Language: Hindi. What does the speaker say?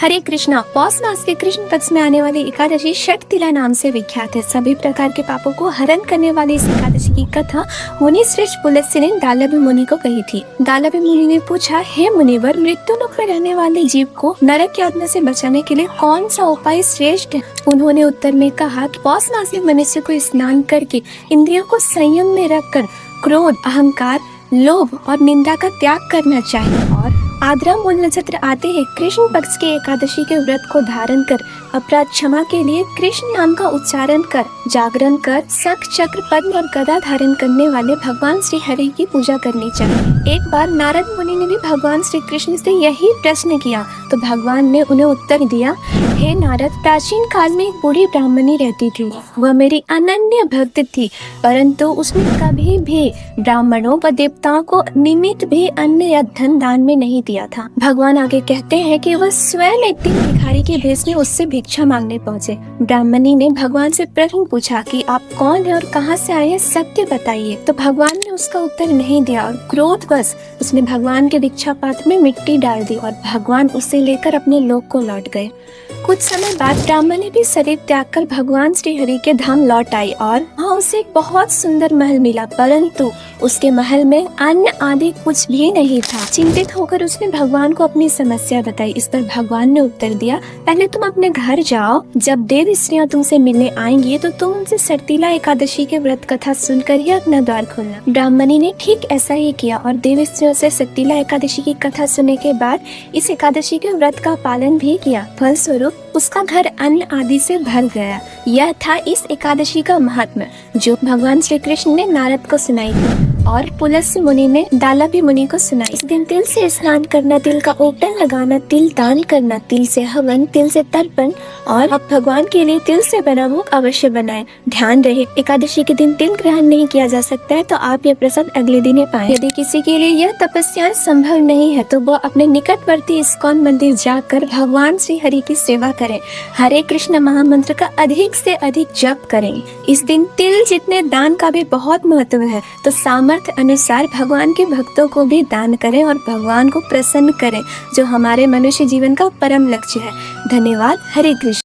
हरे कृष्णा। पौष मास के कृष्ण पक्ष में आने वाली एकादशी षटतिला नाम से विख्यात है। सभी प्रकार के पापों को हरण करने वाली इस एकादशी की कथा मुनि श्रेष्ठ पुलस्त्य ने दालभ्य मुनि को कही थी। दालभ्य मुनि ने पूछा, हे मुनिवर, मृत्यु लोक में रहने वाले जीव को नरक यातना से बचाने के लिए कौन सा उपाय श्रेष्ठ है? उन्होंने उत्तर में कहा कि पौष मास में मनुष्य को स्नान करके इंद्रियों को संयम में रखकर क्रोध, अहंकार, लोभ और निंदा का त्याग करना चाहिए। और आद्रा मूल नक्षत्र आते ही कृष्ण पक्ष के एकादशी के व्रत को धारण कर अपराध क्षमा के लिए कृष्ण नाम का उच्चारण कर जागरण कर शंख, चक्र, पद्म और गदा धारण करने वाले भगवान श्री हरि की पूजा करनी चाहिए। एक बार नारद मुनि ने भी भगवान श्री कृष्ण से यही प्रश्न किया तो भगवान ने उन्हें उत्तर दिया, हे नारद, प्राचीन काल में एक बूढ़ी ब्राह्मणी रहती थी। वह मेरी अनन्य भक्त थी, परंतु उसने कभी भी ब्राह्मणों व देवताओं को निमित्त भी अन्न या धन दान में नहीं दिया था। भगवान आगे कहते हैं कि वह स्वयं एक दिन भिखारी के भेष में उससे भिक्षा मांगने पहुँचे। ब्राह्मणी ने भगवान से प्रश्न पूछा कि आप कौन है और कहाँ से आए हैं, सत्य बताइए। तो भगवान ने उसका उत्तर नहीं दिया और क्रोधवश उसने भगवान के दीक्षा पात्र में मिट्टी डाल दी और भगवान उसे लेकर अपने लोक को लौट गए। कुछ समय बाद ब्राह्मणी भी शरीर त्याग कर भगवान श्री हरि के धाम लौट आई और वहाँ उसे एक बहुत सुंदर महल मिला, परंतु उसके महल में अन्न आदि कुछ भी नहीं था। चिंतित होकर उसने भगवान को अपनी समस्या बताई। इस पर भगवान ने उत्तर दिया, पहले तुम अपने घर जाओ, जब देव स्त्रियां तुमसे मिलने आएंगी तो तुम उनसे षटतिला एकादशी के व्रत कथा सुनकर ही अपना द्वार खोलना। ब्राह्मणी ने ठीक ऐसा ही किया और देव स्त्रियों से षटतिला एकादशी की कथा सुनने के बाद इस एकादशी के व्रत का पालन भी किया। फलस्वरूप उसका घर अन्न आदि से भर गया। यह था इस एकादशी का महात्म्य जो भगवान श्री कृष्ण ने नारद को सुनाई थी और पुलस्त्य मुनि ने दालभ्य मुनि को सुनाई। इस दिन तिल से स्नान करना, तिल का ओपटन लगाना, तिल दान करना, तिल से हवन, तिल से तर्पण और अब भगवान के लिए तिल से बना भोग अवश्य बनाएं। ध्यान रहे, एकादशी के दिन तिल ग्रहण नहीं किया जा सकता है तो आप यह प्रसाद अगले दिन ही पाएं। यदि किसी के लिए यह तपस्या संभव नहीं है तो वह अपने निकटवर्ती इस्कॉन मंदिर जाकर भगवान श्री हरि की सेवा करें। हरे कृष्ण महामंत्र का अधिक से अधिक जप करें। इस दिन तिल जितने दान का भी बहुत महत्व है, तो सामर्थ्य अनुसार भगवान के भक्तों को भी दान करें और भगवान को प्रसन्न करें, जो हमारे मनुष्य जीवन का परम लक्ष्य है। धन्यवाद। हरे कृष्ण।